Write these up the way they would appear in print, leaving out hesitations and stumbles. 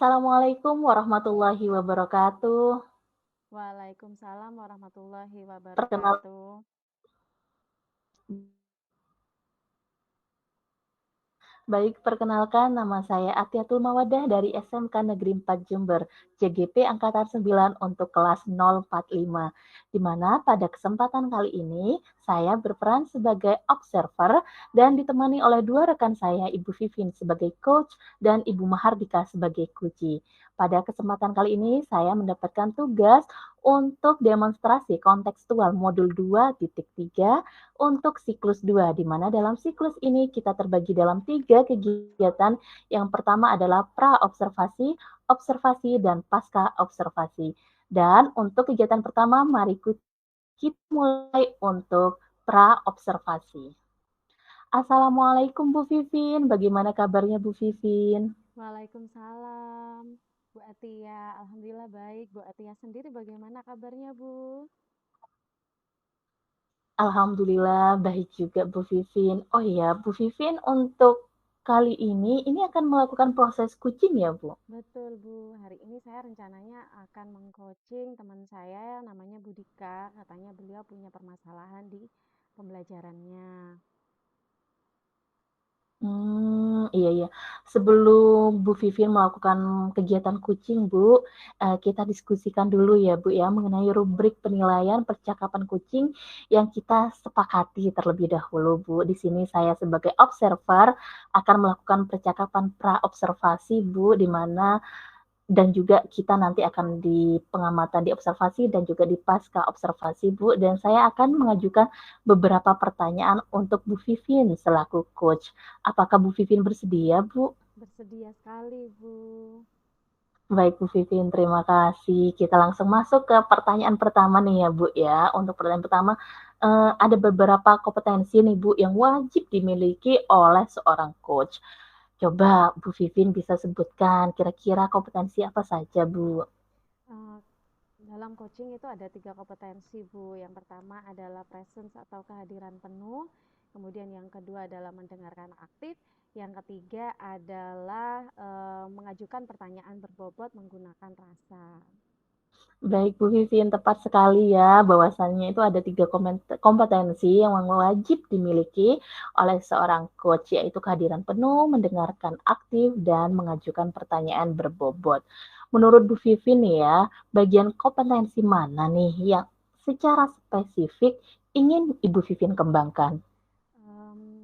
Assalamualaikum warahmatullahi wabarakatuh. Waalaikumsalam warahmatullahi Perkenal wabarakatuh. Baik, perkenalkan nama saya Atiatul Mawadah dari SMK Negeri 4 Jember, CGP Angkatan 9 untuk kelas 045. Di mana pada kesempatan kali ini saya berperan sebagai observer dan ditemani oleh dua rekan saya, Ibu Vivin sebagai coach dan Ibu Mahardika sebagai coachee. Pada kesempatan kali ini saya mendapatkan tugas untuk demonstrasi kontekstual modul 2.3 untuk siklus 2, di mana dalam siklus ini kita terbagi dalam 3 kegiatan. Yang pertama adalah pra-observasi, observasi, dan pasca-observasi. Dan untuk kegiatan pertama, mari kita mulai untuk pra-observasi. Assalamualaikum Bu Vivin, bagaimana kabarnya Bu Vivin? Waalaikumsalam, Bu Atia. Alhamdulillah baik. Bu Atia sendiri bagaimana kabarnya, Bu? Alhamdulillah baik juga Bu Vivin. Oh iya, Bu Vivin untuk kali ini akan melakukan proses coaching ya Bu? Betul, Bu. Hari ini saya rencananya akan mengcoaching teman saya namanya Budika. Katanya beliau punya permasalahan di pembelajarannya. Iya iya. Sebelum Bu Vivin melakukan kegiatan coaching, Bu, kita diskusikan dulu ya, Bu, ya, mengenai rubrik penilaian percakapan coaching yang kita sepakati terlebih dahulu, Bu. Di sini saya sebagai observer akan melakukan percakapan pra-observasi, Bu, di mana dan juga kita nanti akan di pengamatan di observasi dan juga di pasca observasi, Bu. Dan saya akan mengajukan beberapa pertanyaan untuk Bu Vivin selaku coach. Apakah Bu Vivin bersedia, Bu? Bersedia sekali, Bu. Baik, Bu Vivin, terima kasih. Kita langsung masuk ke pertanyaan pertama nih ya, Bu, ya. Untuk pertanyaan pertama, ada beberapa kompetensi nih, Bu, yang wajib dimiliki oleh seorang coach. Coba Bu Vivin bisa sebutkan kira-kira kompetensi apa saja, Bu? Eh, Dalam coaching itu ada 3 kompetensi, Bu. Yang pertama adalah presence atau kehadiran penuh, kemudian yang kedua adalah mendengarkan aktif, yang ketiga adalah mengajukan pertanyaan berbobot menggunakan rasa. Baik, Bu Vivin, tepat sekali ya bahwasannya itu ada 3 kompetensi yang wajib dimiliki oleh seorang coach, yaitu kehadiran penuh, mendengarkan aktif, dan mengajukan pertanyaan berbobot. Menurut Bu Vivin nih ya, bagian kompetensi mana nih yang secara spesifik ingin Ibu Vivin kembangkan?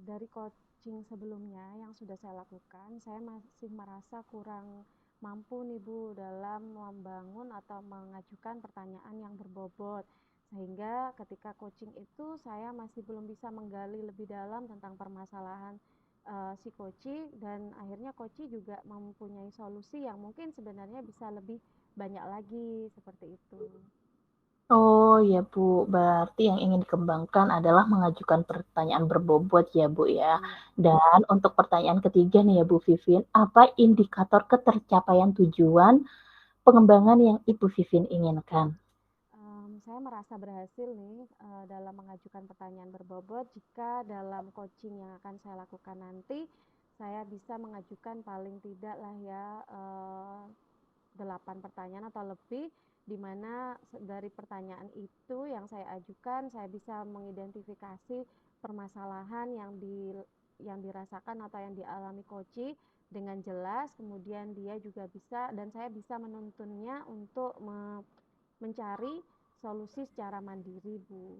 Dari coaching sebelumnya yang sudah saya lakukan, saya masih merasa kurang mampu nih Bu dalam membangun atau mengajukan pertanyaan yang berbobot. Sehingga ketika coaching itu saya masih belum bisa menggali lebih dalam tentang permasalahan si coach, dan akhirnya coach juga mempunyai solusi yang mungkin sebenarnya bisa lebih banyak lagi seperti itu. Oh ya Bu, berarti yang ingin dikembangkan adalah mengajukan pertanyaan berbobot ya Bu ya. Iya. Dan untuk pertanyaan ketiga nih ya Bu Vivin, apa indikator ketercapaian tujuan pengembangan yang Ibu Vivin inginkan? Saya merasa berhasil nih dalam mengajukan pertanyaan berbobot jika dalam coaching yang akan saya lakukan nanti saya bisa mengajukan paling tidak lah ya 8 pertanyaan atau lebih, di mana dari pertanyaan itu yang saya ajukan saya bisa mengidentifikasi permasalahan yang dirasakan atau yang dialami coach dengan jelas, kemudian dia juga bisa dan saya bisa menuntunnya untuk mencari solusi secara mandiri, Bu.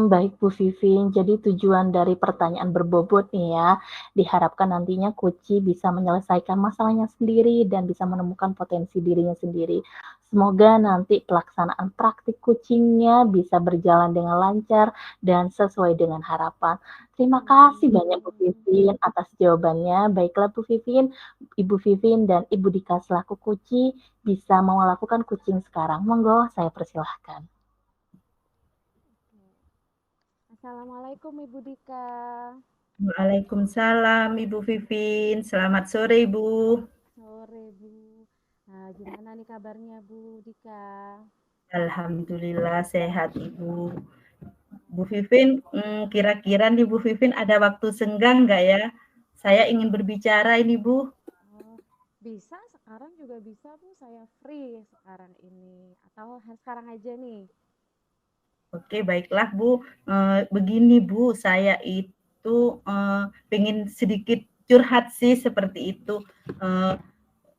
Baik Bu Vivin. Jadi tujuan dari pertanyaan berbobot nih ya, diharapkan nantinya Kuci bisa menyelesaikan masalahnya sendiri dan bisa menemukan potensi dirinya sendiri. Semoga nanti pelaksanaan praktik kucingnya bisa berjalan dengan lancar dan sesuai dengan harapan. Terima kasih banyak Bu Amin. Vivin atas jawabannya. Baiklah Bu Vivin, Ibu Vivin dan Ibu Dika selaku Kuci bisa mau melakukan kucing sekarang. Monggo saya persilahkan. Assalamualaikum Ibu Dika. Waalaikumsalam Ibu Vivin. Selamat sore Ibu. Sore Bu. Nah, gimana nih kabarnya Bu Dika? Alhamdulillah sehat Ibu. Bu Vivin, kira-kira nih Bu Vivin ada waktu senggang nggak ya? Saya ingin berbicara ini Bu. Oh, Bisa, sekarang juga bisa Bu, saya free sekarang ini. Atau sekarang aja nih? Oke, baiklah Bu. Begini Bu, saya itu pengen sedikit curhat sih seperti itu.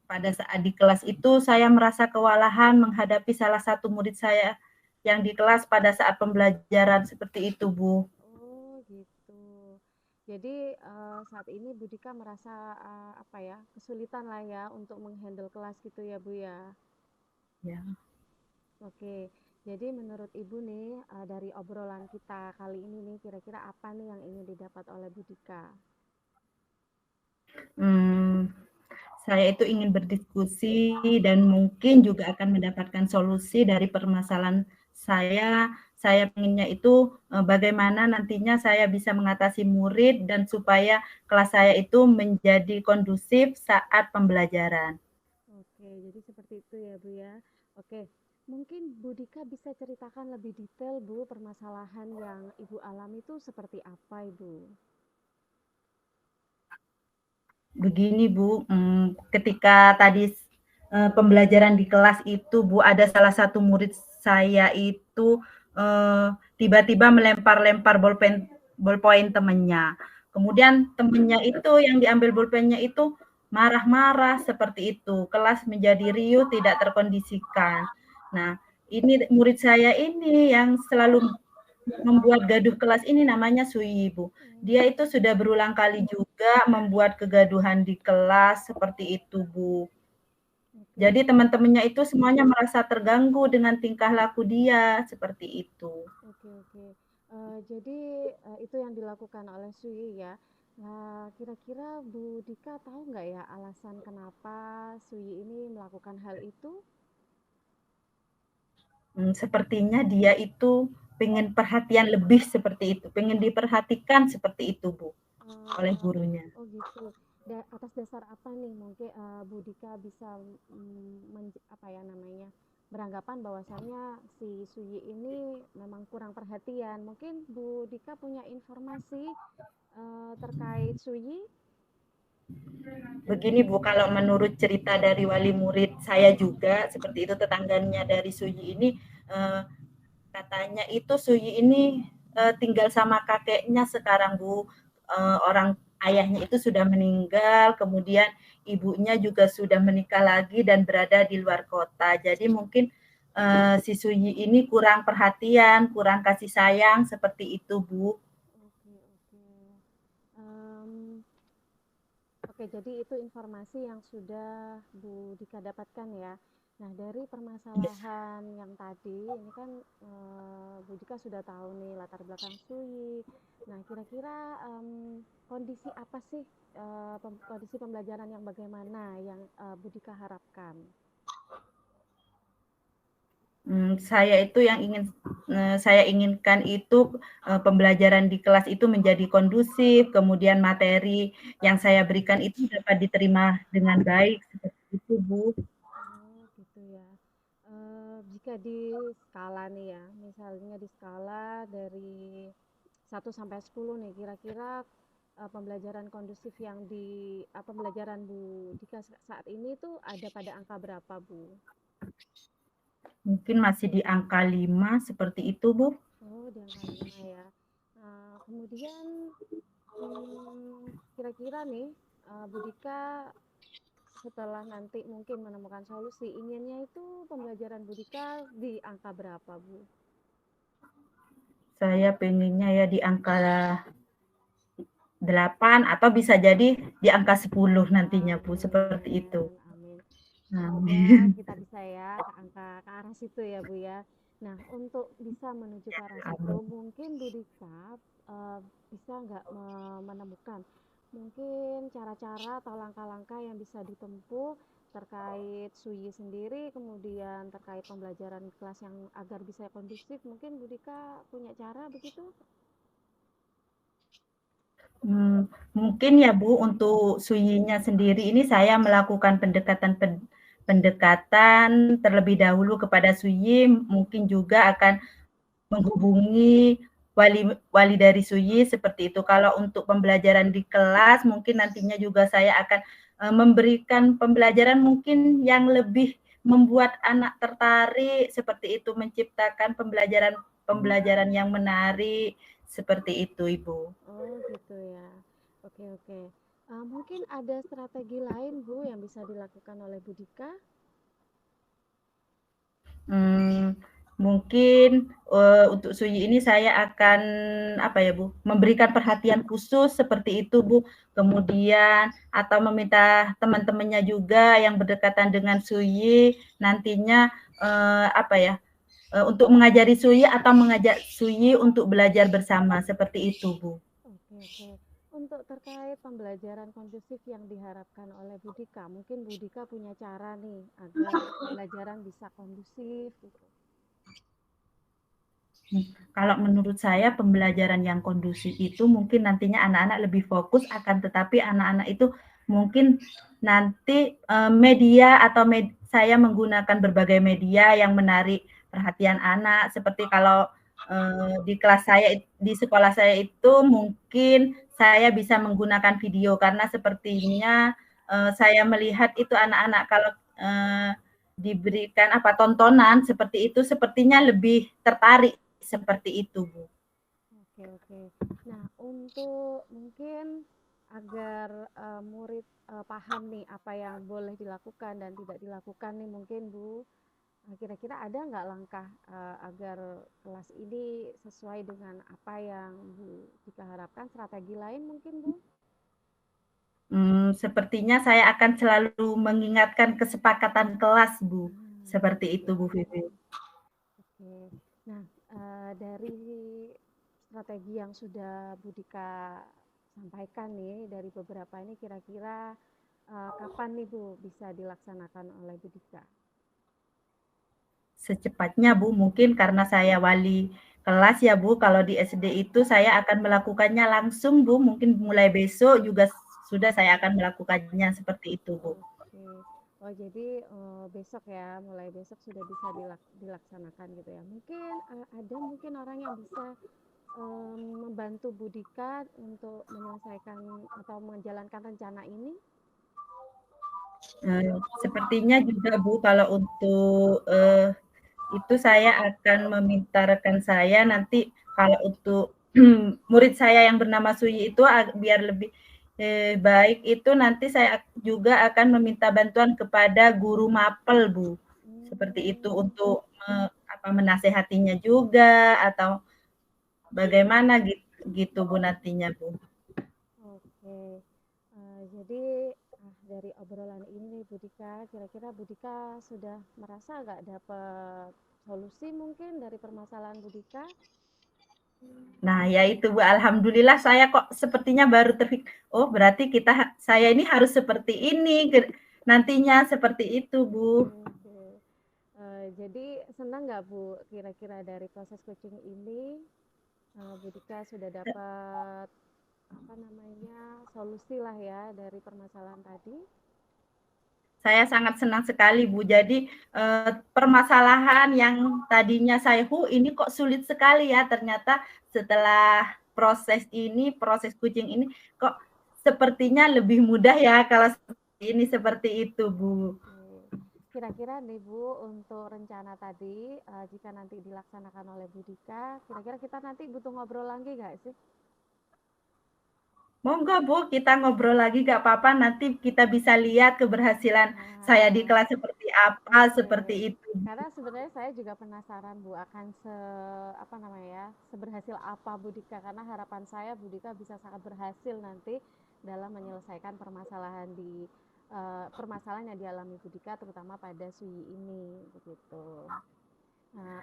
Pada saat di kelas itu saya merasa kewalahan menghadapi salah satu murid saya yang di kelas pada saat pembelajaran seperti itu Bu. Oh gitu. Jadi saat ini Bu Dika merasa apa ya, kesulitan lah ya untuk menghandle kelas gitu ya Bu ya. Ya. Oke, jadi menurut Ibu nih dari obrolan kita kali ini nih kira-kira apa nih yang ingin didapat oleh Bu Dika? Hmm, saya itu ingin berdiskusi dan mungkin juga akan mendapatkan solusi dari permasalahan saya. Saya inginnya itu bagaimana nantinya saya bisa mengatasi murid dan supaya kelas saya itu menjadi kondusif saat pembelajaran. Oke, jadi seperti itu ya Bu ya. Oke, mungkin Bu Dika bisa ceritakan lebih detail Bu permasalahan yang Ibu alami itu seperti apa Ibu? Begini Bu, ketika tadi pembelajaran di kelas itu Bu, ada salah satu murid saya itu tiba-tiba melempar-lempar ballpoint temannya. Kemudian temannya itu yang diambil bolpennya itu marah-marah seperti itu. Kelas menjadi riuh, tidak terkondisikan. Nah, ini murid saya ini yang selalu membuat gaduh kelas ini namanya Sui, Bu. Dia Oh, itu sudah berulang kali juga membuat kegaduhan di kelas seperti itu, Bu. oke, Jadi teman-temannya itu semuanya merasa terganggu dengan tingkah laku dia, seperti itu. oke, oke. Jadi itu yang dilakukan oleh Sui ya. Nah, kira-kira Bu Dika tahu nggak ya alasan kenapa Sui ini melakukan hal itu? Sepertinya dia itu pengen perhatian lebih seperti itu, pengen diperhatikan seperti itu, Bu, oleh Eh, gurunya. oh gitu. Atas dasar apa nih mungkin Bu Dika bisa apa ya namanya beranggapan bahwasannya si Suyi ini memang kurang perhatian. Mungkin Bu Dika punya informasi terkait Suyi? Begini Bu, kalau menurut cerita dari wali murid saya juga, seperti itu tetangganya dari Suyi ini, eh, katanya itu Suyi ini tinggal sama kakeknya sekarang Bu. Orang ayahnya itu sudah meninggal, kemudian ibunya juga sudah menikah lagi dan berada di luar kota. Jadi mungkin si Suyi ini kurang perhatian, kurang kasih sayang seperti itu Bu. Oke, oke. Em, oke, jadi itu informasi yang sudah Bu Dika dapatkan ya. Nah, dari permasalahan yang tadi, ini kan Bu Dika sudah tahu nih latar belakang Sui. Nah, kira-kira kondisi apa sih, kondisi pembelajaran yang bagaimana yang Bu Dika harapkan? Saya inginkan itu pembelajaran di kelas itu menjadi kondusif, kemudian materi yang saya berikan itu dapat diterima dengan baik seperti itu, Bu. Oh, gitu ya. Jika di skala nih ya, misalnya di skala dari 1 sampai 10 nih, kira-kira pembelajaran kondusif yang pembelajaran Bu Dika saat ini tuh ada pada angka berapa, Bu? Mungkin masih di angka 5 seperti itu, Bu. Oh, di angka 5 ya. Kemudian kira-kira nih Bu Dika setelah nanti mungkin menemukan solusi, inginnya itu pembelajaran Bu Dika di angka berapa, Bu? Saya pengennya ya di angka 8 atau bisa jadi di angka 10 nantinya, Bu, seperti itu. Amin, amin. Semoga Amin. kita bisa ya ke arah situ ya Bu ya. Nah, untuk bisa menuju ke arah situ, Amin. mungkin Bu Dika bisa nggak menemukan mungkin cara-cara atau langkah-langkah yang bisa ditempuh terkait Suyi sendiri, kemudian terkait pembelajaran kelas yang agar bisa kondusif. Mungkin Bu Dika punya cara begitu? Mungkin ya Bu, untuk Suyinya sendiri ini saya melakukan pendekatan terlebih dahulu kepada Suyi, mungkin juga akan menghubungi wali wali dari Suyi seperti itu. Kalau untuk pembelajaran di kelas, mungkin nantinya juga saya akan memberikan pembelajaran mungkin yang lebih membuat anak tertarik, seperti itu, menciptakan pembelajaran yang menarik, seperti itu, Ibu. Oh gitu ya. Oke oke. Mungkin ada strategi lain Bu yang bisa dilakukan oleh Bu Dika? Mungkin untuk Suyi ini saya akan memberikan perhatian khusus seperti itu, Bu. Kemudian atau meminta teman-temannya juga yang berdekatan dengan Suyi nantinya untuk mengajari Suyi atau mengajak Suyi untuk belajar bersama seperti itu, Bu. Oke oke. Untuk terkait pembelajaran kondusif yang diharapkan oleh Bu Dika, mungkin Bu Dika punya cara nih agar pembelajaran bisa kondusif gitu. Kalau menurut saya pembelajaran yang kondusif itu mungkin nantinya anak-anak lebih fokus, akan tetapi anak-anak itu mungkin nanti media atau saya menggunakan berbagai media yang menarik perhatian anak, seperti kalau di kelas saya, di sekolah saya itu mungkin saya bisa menggunakan video, karena sepertinya saya melihat itu anak-anak kalau diberikan tontonan seperti itu sepertinya lebih tertarik seperti itu, Bu. Oke oke. Nah, untuk mungkin agar murid paham nih apa yang boleh dilakukan dan tidak dilakukan nih mungkin Bu, kira-kira ada nggak langkah agar kelas ini sesuai dengan apa yang Bu Dika harapkan, strategi lain mungkin Bu? Sepertinya saya akan selalu mengingatkan kesepakatan kelas, Bu. Seperti itu, Bu Vivi. Oke. Nah, dari strategi yang sudah Bu Dika sampaikan nih dari beberapa ini kira-kira kapan nih Bu bisa dilaksanakan oleh Bu Dika? Secepatnya, Bu. Mungkin karena saya wali kelas ya, Bu. Kalau di SD itu saya akan melakukannya langsung, Bu. Mungkin mulai besok juga sudah saya akan melakukannya seperti itu, Bu. Oke. Oh, jadi besok ya, mulai besok sudah bisa dilaksanakan gitu ya. Mungkin ada mungkin orang yang bisa membantu Bu Dika untuk menyelesaikan atau menjalankan rencana ini? Sepertinya juga, Bu, kalau untuk itu saya akan meminta rekan saya nanti kalau untuk murid saya yang bernama Suyi itu biar lebih baik itu nanti saya juga akan meminta bantuan kepada guru mapel, Bu. Seperti itu untuk menasehatinya juga atau bagaimana gitu, Bu, nantinya, Bu. Oke. Jadi dari obrolan ini Bu Dika, kira-kira Bu Dika sudah merasa nggak dapat solusi mungkin dari permasalahan Bu Dika? Nah, ya itu, Bu. Alhamdulillah saya kok sepertinya baru terpikir, oh berarti saya ini harus seperti ini nantinya, seperti itu, Bu. Oke. Jadi senang nggak Bu kira-kira dari proses coaching ini Bu Dika sudah dapat solusi lah ya dari permasalahan tadi? Saya sangat senang sekali, Bu. Jadi permasalahan yang tadinya saya ini kok sulit sekali ya, ternyata setelah proses coaching ini kok sepertinya lebih mudah ya kalau seperti itu, Bu. Kira-kira nih Bu, untuk rencana tadi jika nanti dilaksanakan oleh Bu Dika, kira-kira kita nanti butuh ngobrol lagi nggak sih? Monggo, Bu, kita ngobrol lagi gak apa-apa, nanti kita bisa lihat keberhasilan saya di kelas seperti apa, seperti itu. Karena sebenarnya saya juga penasaran Bu akan seberhasil apa Bu Dika, karena harapan saya Bu Dika bisa sangat berhasil nanti dalam menyelesaikan permasalahan yang dialami Bu Dika terutama pada Suyi ini begitu. Nah,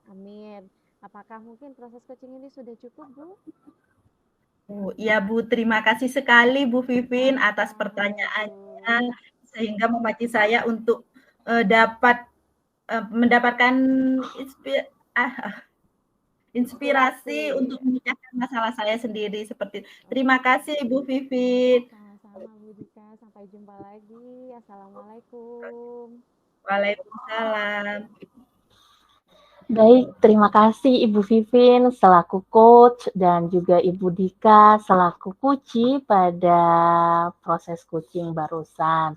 amin. Apakah mungkin proses coaching ini sudah cukup, Bu? Iya, Bu, terima kasih sekali Bu Vivin atas pertanyaannya sehingga memacu saya untuk mendapatkan inspirasi untuk memecahkan masalah saya sendiri seperti itu. Terima kasih Bu Vivin. Sama-sama Bu Dika, sampai jumpa lagi. Assalamualaikum. Waalaikumsalam. Baik, terima kasih Ibu Vivin selaku coach dan juga Ibu Dika selaku kuci pada proses coaching barusan.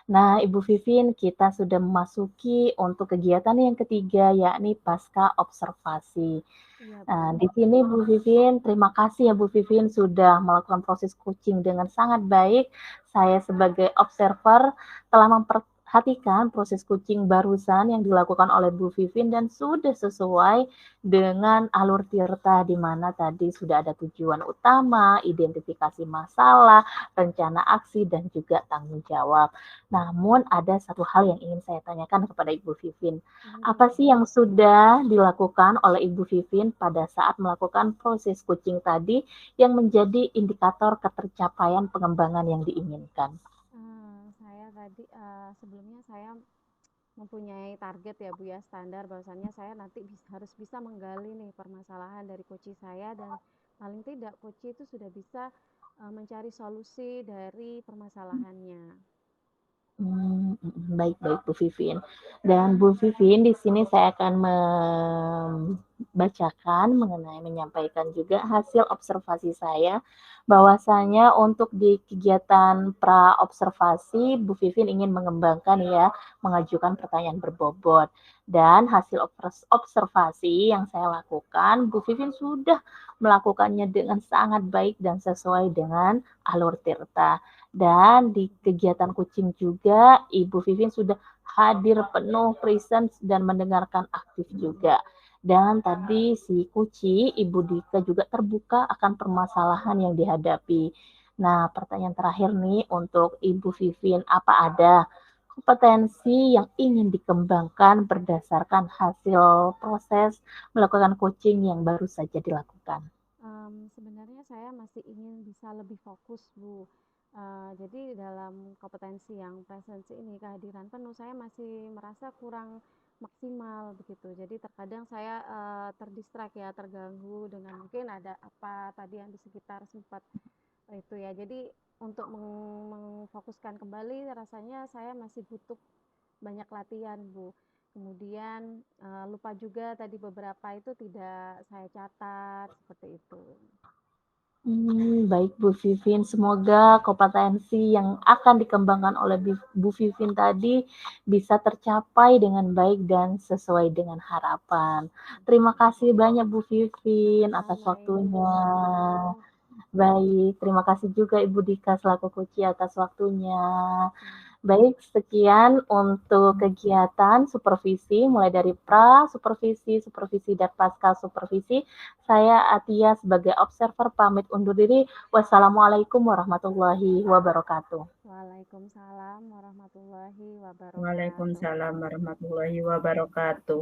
Nah, Ibu Vivin, kita sudah memasuki untuk kegiatan yang ketiga, yakni pasca observasi. Iya, Nah, Bu. di sini Bu Vivin, terima kasih ya Bu Vivin sudah melakukan proses coaching dengan sangat baik. Saya sebagai observer telah memperhatikan proses coaching barusan yang dilakukan oleh Bu Vivin dan sudah sesuai dengan alur Tirta di mana tadi sudah ada tujuan utama, identifikasi masalah, rencana aksi, dan juga tanggung jawab. Namun ada satu hal yang ingin saya tanyakan kepada Ibu Vivin. Apa sih yang sudah dilakukan oleh Ibu Vivin pada saat melakukan proses coaching tadi yang menjadi indikator ketercapaian pengembangan yang diinginkan? Saya tadi sebelumnya saya mempunyai target ya Bu ya, standar bahwasannya saya nanti harus bisa menggali nih permasalahan dari coach saya, dan paling tidak coach itu sudah bisa mencari solusi dari permasalahannya. Baik-baik Bu Vivin. Dan Bu Vivin, di sini saya akan membacakan menyampaikan juga hasil observasi saya bahwasanya untuk di kegiatan pra observasi Bu Vivin ingin mengembangkan ya, mengajukan pertanyaan berbobot. Dan hasil observasi yang saya lakukan, Bu Vivin sudah melakukannya dengan sangat baik dan sesuai dengan alur Tirta. Dan di kegiatan coaching juga, Ibu Vivin sudah hadir penuh, presence, dan mendengarkan aktif juga. Dan tadi si Kuci, Ibu Dika juga terbuka akan permasalahan yang dihadapi. Nah, pertanyaan terakhir nih untuk Ibu Vivin, apa ada kompetensi yang ingin dikembangkan berdasarkan hasil proses melakukan coaching yang baru saja dilakukan? Sebenarnya saya masih ingin bisa lebih fokus, Bu. Jadi dalam kompetensi yang presensi ini, kehadiran penuh, saya masih merasa kurang maksimal begitu. Jadi terkadang saya terdistrak ya, terganggu dengan mungkin ada apa tadi yang di sekitar sempat itu ya. Jadi untuk memfokuskan kembali rasanya saya masih butuh banyak latihan, Bu. Kemudian lupa juga tadi beberapa itu tidak saya catat seperti itu. Baik Bu Vivin, semoga kompetensi yang akan dikembangkan oleh Bu Vivin tadi bisa tercapai dengan baik dan sesuai dengan harapan. Terima kasih banyak Bu Vivin atas Sama-sama Ibu. waktunya. Baik, terima kasih juga Ibu Dika selaku Kuci atas waktunya. Baik, sekian untuk kegiatan supervisi mulai dari pra, supervisi, supervisi dan pasca supervisi. Saya Atia sebagai observer pamit undur diri. Wassalamualaikum warahmatullahi wabarakatuh. Waalaikumsalam warahmatullahi wabarakatuh. Waalaikumsalam warahmatullahi wabarakatuh.